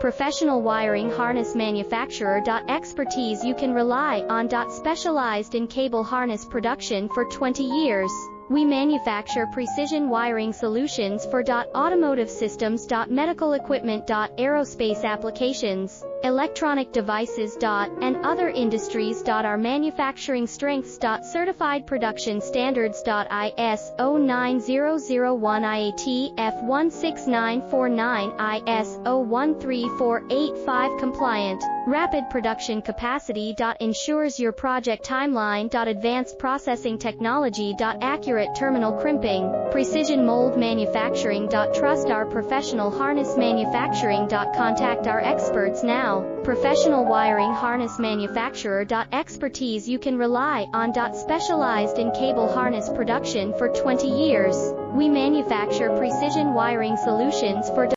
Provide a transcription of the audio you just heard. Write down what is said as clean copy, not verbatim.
Professional wiring harness manufacturer. Expertise you can rely on. Specialized in cable harness production for 20 years. We manufacture precision wiring solutions for automotive systems, medical equipment, aerospace applications, electronic devices, and other industries. Our manufacturing strengths. Certified production standards. ISO 9001 IATF 16949 ISO 13485 compliant. Rapid production capacity. Ensures your project timeline. Advanced processing technology. Accurate terminal crimping. Precision mold manufacturing. Trust our professional harness manufacturing. Contact our experts now. Professional wiring harness manufacturer. Expertise you can rely on. Specialized in cable harness production for 20 years. We manufacture precision wiring solutions for